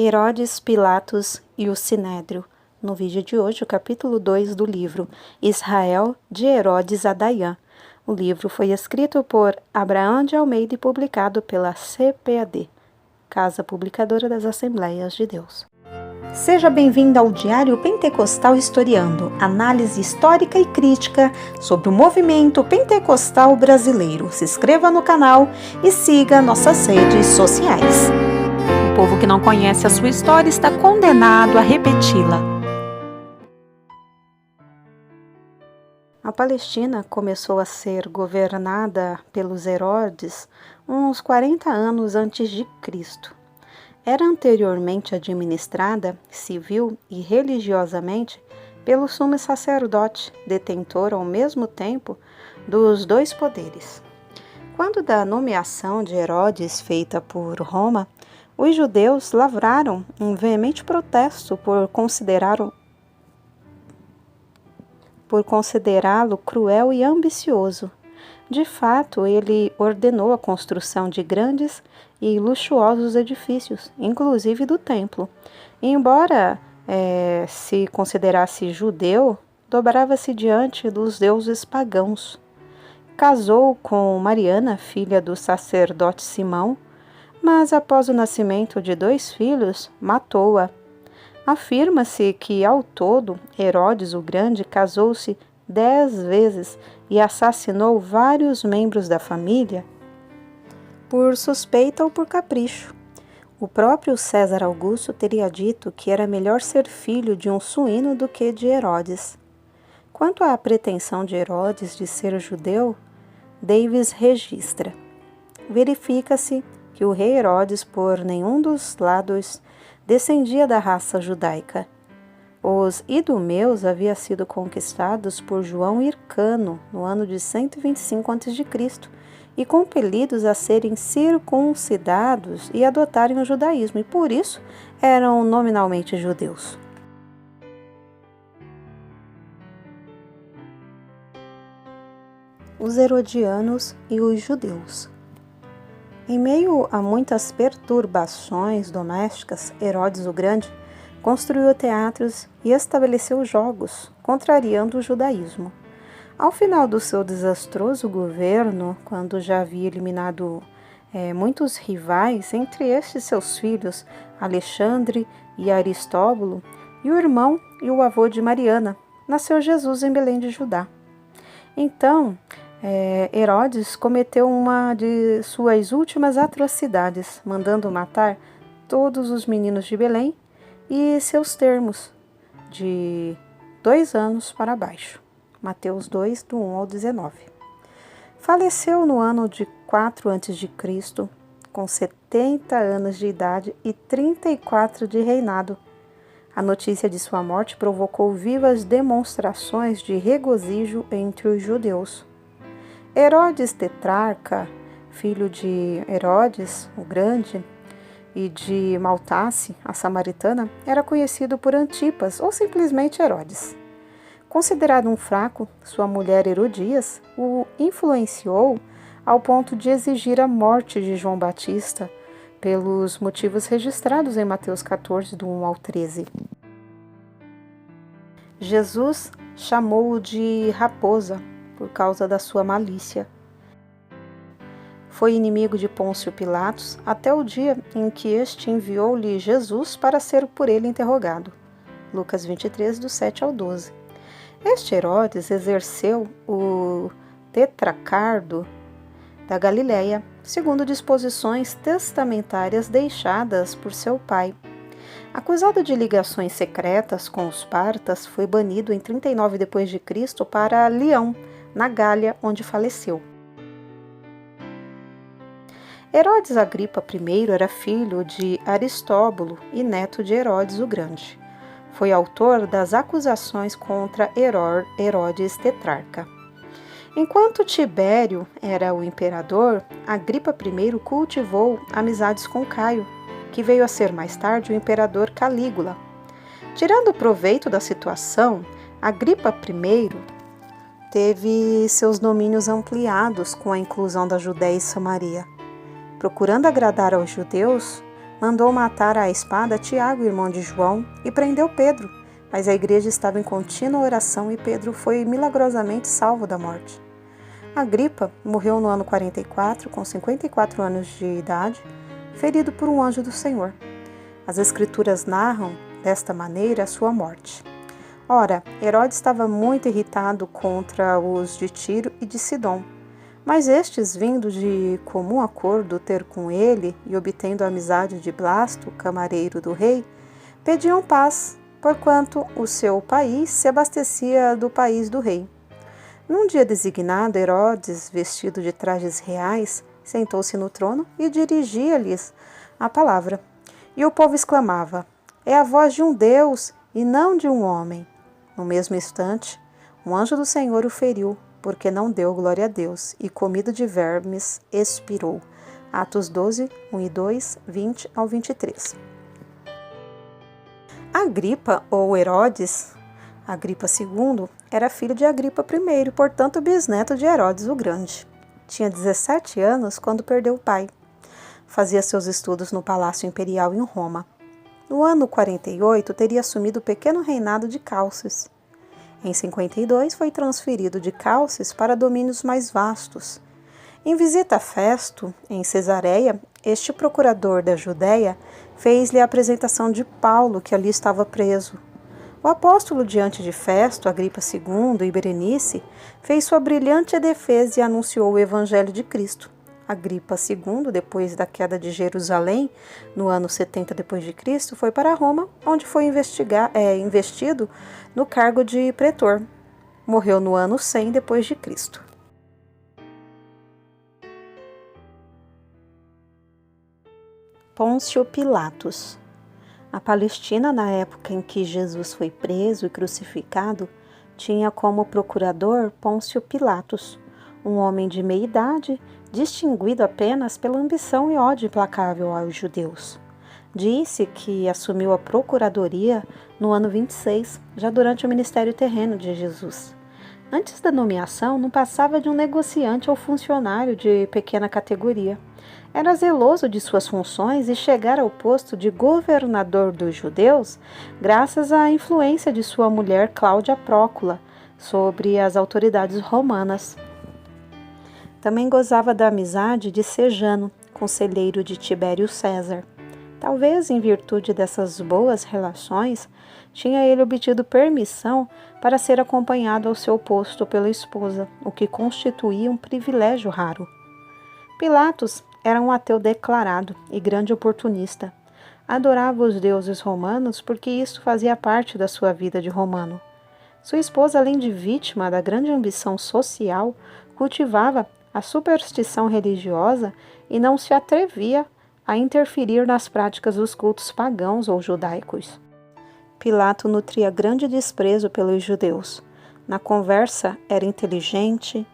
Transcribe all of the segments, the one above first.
Herodes, Pilatos e o Sinédrio. No vídeo de hoje, o capítulo 2 do livro Israel, de Herodes a Dayan. O livro foi escrito por Abraão de Almeida e publicado pela CPAD, Casa Publicadora das Assembleias de Deus. Seja bem-vindo ao Diário Pentecostal Historiando, análise histórica e crítica sobre o movimento pentecostal brasileiro. Se inscreva no canal e siga nossas redes sociais. O povo que não conhece a sua história está condenado a repeti-la. A Palestina começou a ser governada pelos Herodes uns 40 anos antes de Cristo. Era anteriormente administrada, civil e religiosamente, pelo sumo sacerdote, detentor ao mesmo tempo dos dois poderes. Quando da nomeação de Herodes feita por Roma, os judeus lavraram um veemente protesto por considerá-lo cruel e ambicioso. De fato, ele ordenou a construção de grandes e luxuosos edifícios, inclusive do templo. Embora se considerasse judeu, dobrava-se diante dos deuses pagãos. Casou com Mariana, filha do sacerdote Simão, mas após o nascimento de 2 filhos, matou-a. Afirma-se que, ao todo, Herodes o Grande casou-se 10 vezes e assassinou vários membros da família por suspeita ou por capricho. O próprio César Augusto teria dito que era melhor ser filho de um suíno do que de Herodes. Quanto à pretensão de Herodes de ser judeu, Davis registra: verifica-se que o rei Herodes, por nenhum dos lados, descendia da raça judaica. Os idumeus haviam sido conquistados por João Hircano no ano de 125 a.C. e compelidos a serem circuncidados e adotarem o judaísmo, e por isso eram nominalmente judeus. Os herodianos e os judeus. Em meio a muitas perturbações domésticas, Herodes o Grande construiu teatros e estabeleceu jogos, contrariando o judaísmo. Ao final do seu desastroso governo, quando já havia eliminado muitos rivais, entre estes seus filhos, Alexandre e Aristóbulo, e o irmão e o avô de Mariana, nasceu Jesus em Belém de Judá. Então, Herodes cometeu uma de suas últimas atrocidades, mandando matar todos os meninos de Belém e seus termos, de 2 anos para baixo. Mateus 2, do 1 ao 19. Faleceu no ano de 4 a.C., com 70 anos de idade e 34 de reinado. A notícia de sua morte provocou vivas demonstrações de regozijo entre os judeus. Herodes Tetrarca, filho de Herodes o Grande e de Maltace, a samaritana, era conhecido por Antipas ou simplesmente Herodes. Considerado um fraco, sua mulher Herodias o influenciou ao ponto de exigir a morte de João Batista, pelos motivos registrados em Mateus 14, do 1 ao 13. Jesus chamou-o de raposa por causa da sua malícia. Foi inimigo de Pôncio Pilatos até o dia em que este enviou-lhe Jesus para ser por ele interrogado. Lucas 23, do 7 ao 12. Este Herodes exerceu o tetrarcado da Galiléia, segundo disposições testamentárias deixadas por seu pai. Acusado de ligações secretas com os partas, foi banido em 39 d.C. para Lião, na Gália, onde faleceu. Herodes Agripa I era filho de Aristóbulo e neto de Herodes o Grande. Foi autor das acusações contra Herodes Tetrarca. Enquanto Tibério era o imperador, Agripa I cultivou amizades com Caio, que veio a ser mais tarde o imperador Calígula. Tirando proveito da situação, Agripa I teve seus domínios ampliados com a inclusão da Judéia e Samaria. Procurando agradar aos judeus, mandou matar à espada Tiago, irmão de João, e prendeu Pedro, mas a igreja estava em contínua oração e Pedro foi milagrosamente salvo da morte. Agripa morreu no ano 44, com 54 anos de idade, ferido por um anjo do Senhor. As Escrituras narram, desta maneira, a sua morte. Ora, Herodes estava muito irritado contra os de Tiro e de Sidom, mas estes, vindo de comum acordo ter com ele e obtendo a amizade de Blasto, camareiro do rei, pediam paz, porquanto o seu país se abastecia do país do rei. Num dia designado, Herodes, vestido de trajes reais, sentou-se no trono e dirigia-lhes a palavra. E o povo exclamava: é a voz de um Deus e não de um homem. No mesmo instante, um anjo do Senhor o feriu, porque não deu glória a Deus, e comido de vermes, expirou. Atos 12, 1 e 2, 20 ao 23. Agripa, ou Herodes, Agripa II, era filho de Agripa I e, portanto, bisneto de Herodes o Grande. Tinha 17 anos quando perdeu o pai. Fazia seus estudos no Palácio Imperial em Roma. No ano 48, teria assumido o pequeno reinado de Chalcis. Em 52, foi transferido de Chalcis para domínios mais vastos. Em visita a Festo, em Cesareia, este procurador da Judéia fez-lhe a apresentação de Paulo, que ali estava preso. O apóstolo, diante de Festo, Agripa II e Berenice, fez sua brilhante defesa e anunciou o Evangelho de Cristo. Agripa II, depois da queda de Jerusalém, no ano 70 d.C., foi para Roma, onde foi investido no cargo de pretor. Morreu no ano 100 d.C. Pôncio Pilatos. A Palestina, na época em que Jesus foi preso e crucificado, tinha como procurador Pôncio Pilatos, um homem de meia idade, distinguido apenas pela ambição e ódio implacável aos judeus. Disse que assumiu a procuradoria no ano 26, já durante o ministério terreno de Jesus. Antes da nomeação, não passava de um negociante ou funcionário de pequena categoria. Era zeloso de suas funções e chegara ao posto de governador dos judeus graças à influência de sua mulher Cláudia Prócula sobre as autoridades romanas. Também gozava da amizade de Sejano, conselheiro de Tibério César. Talvez, em virtude dessas boas relações, tinha ele obtido permissão para ser acompanhado ao seu posto pela esposa, o que constituía um privilégio raro. Pilatos era um ateu declarado e grande oportunista. Adorava os deuses romanos porque isso fazia parte da sua vida de romano. Sua esposa, além de vítima da grande ambição social, cultivava a superstição religiosa e não se atrevia a interferir nas práticas dos cultos pagãos ou judaicos. Pilato nutria grande desprezo pelos judeus. Na conversa era inteligente,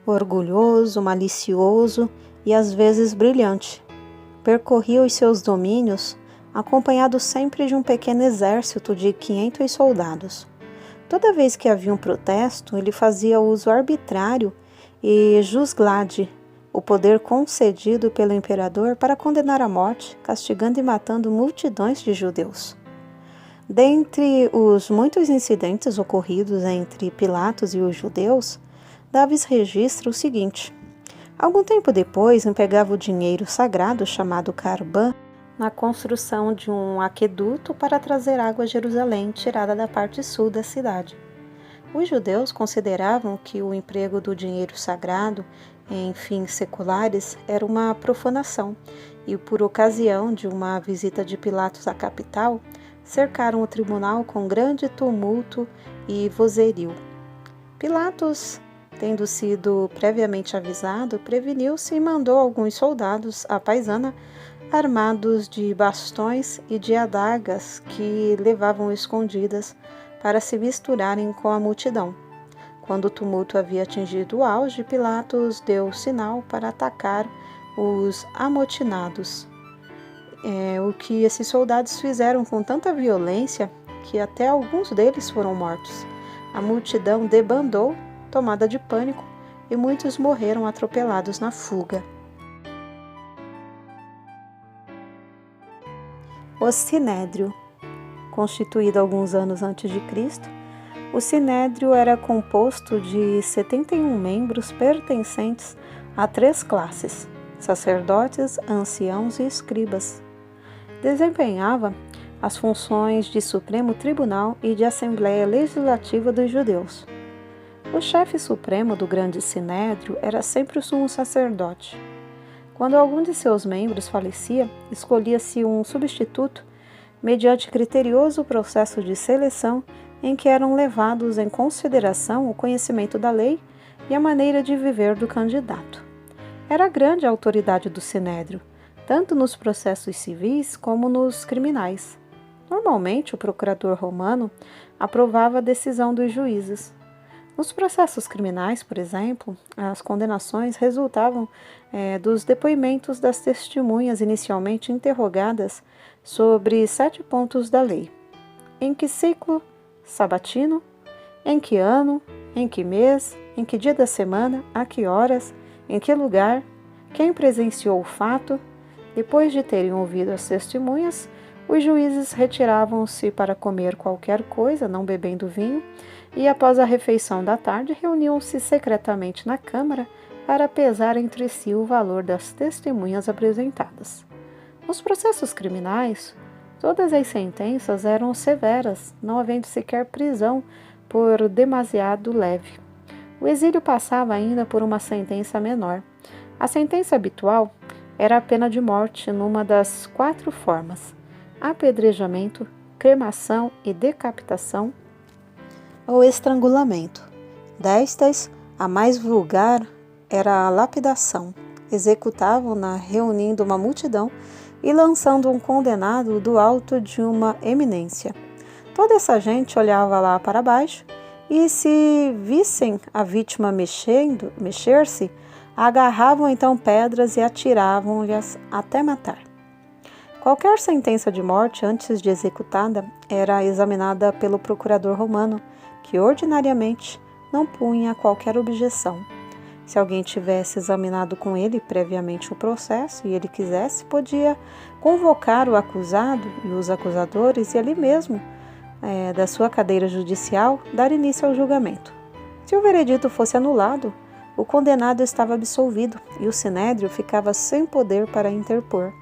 orgulhoso, malicioso e às vezes brilhante. Percorria os seus domínios acompanhado sempre de um pequeno exército de 500 soldados. Toda vez que havia um protesto, ele fazia uso arbitrário e jusglade, o poder concedido pelo imperador para condenar à morte, castigando e matando multidões de judeus. Dentre os muitos incidentes ocorridos entre Pilatos e os judeus, dá-lhes registra o seguinte: algum tempo depois, empregava o dinheiro sagrado chamado Carbã na construção de um aqueduto para trazer água a Jerusalém, tirada da parte sul da cidade. Os judeus consideravam que o emprego do dinheiro sagrado em fins seculares era uma profanação e, por ocasião de uma visita de Pilatos à capital, cercaram o tribunal com grande tumulto e vozerio. Pilatos, tendo sido previamente avisado, preveniu-se e mandou alguns soldados à paisana armados de bastões e de adagas que levavam escondidas para se misturarem com a multidão. Quando o tumulto havia atingido o auge, Pilatos deu sinal para atacar os amotinados. O que esses soldados fizeram com tanta violência que até alguns deles foram mortos. A multidão debandou, tomada de pânico, e muitos morreram atropelados na fuga. o Sinédrio. Constituído alguns anos antes de Cristo, o Sinédrio era composto de 71 membros pertencentes a 3 classes: sacerdotes, anciãos e escribas. Desempenhava as funções de Supremo Tribunal e de Assembleia Legislativa dos judeus. O chefe supremo do grande Sinédrio era sempre o sumo sacerdote. Quando algum de seus membros falecia, escolhia-se um substituto mediante criterioso processo de seleção em que eram levados em consideração o conhecimento da lei e a maneira de viver do candidato. Era grande a autoridade do Sinédrio, tanto nos processos civis como nos criminais. Normalmente, o procurador romano aprovava a decisão dos juízes. Nos processos criminais, por exemplo, as condenações resultavam dos depoimentos das testemunhas inicialmente interrogadas sobre 7 pontos da lei: em que ciclo sabatino, em que ano, em que mês, em que dia da semana, a que horas, em que lugar, quem presenciou o fato. Depois de terem ouvido as testemunhas, os juízes retiravam-se para comer qualquer coisa, não bebendo vinho, e após a refeição da tarde reuniam-se secretamente na Câmara para pesar entre si o valor das testemunhas apresentadas. Nos processos criminais, todas as sentenças eram severas, não havendo sequer prisão por demasiado leve. O exílio passava ainda por uma sentença menor. A sentença habitual era a pena de morte numa das 4 formas: apedrejamento, cremação e decapitação, ou estrangulamento. Destas, a mais vulgar era a lapidação. Executavam-na reunindo uma multidão e lançando um condenado do alto de uma eminência. Toda essa gente olhava lá para baixo e, se vissem a vítima mexer-se, agarravam então pedras e atiravam-lhes até matar. Qualquer sentença de morte antes de executada era examinada pelo procurador romano, que ordinariamente não punha qualquer objeção. Se alguém tivesse examinado com ele previamente o processo e ele quisesse, podia convocar o acusado e os acusadores e ali mesmo, da sua cadeira judicial, dar início ao julgamento. Se o veredito fosse anulado, o condenado estava absolvido e o Sinédrio ficava sem poder para interpor.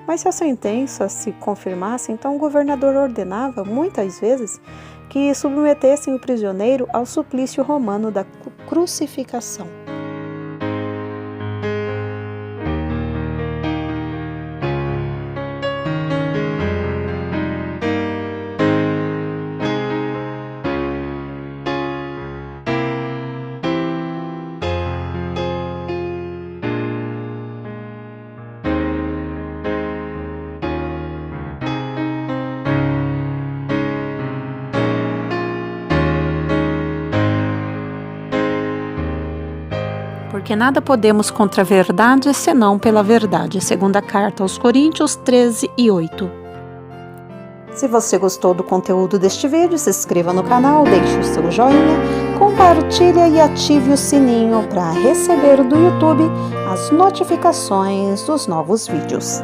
Mas se a sentença se confirmasse, então o governador ordenava, muitas vezes, que submetessem o prisioneiro ao suplício romano da crucificação. Porque nada podemos contra a verdade, senão pela verdade. Segunda carta aos Coríntios 13:8. Se você gostou do conteúdo deste vídeo, se inscreva no canal, deixe o seu joinha, compartilhe e ative o sininho para receber do YouTube as notificações dos novos vídeos.